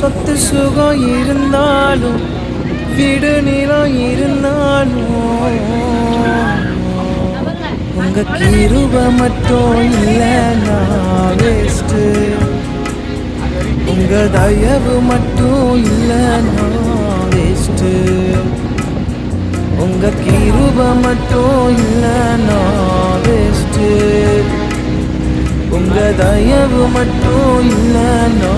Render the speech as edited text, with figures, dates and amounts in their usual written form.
சொத்து சுகம் இருந்தாலும் வீடு நிலம் இருந்தாலும் உங்க கிருப மட்டும் இல்லைன்னா வேஸ்ட்டு. உங்க தயவு மட்டும் இல்லைன்னா வேஸ்ட்டு. உங்க கிருப மட்டும் இல்லைன்னா வேஸ்ட்டு. உங்க தயவு மட்டும் இல்லைன்னா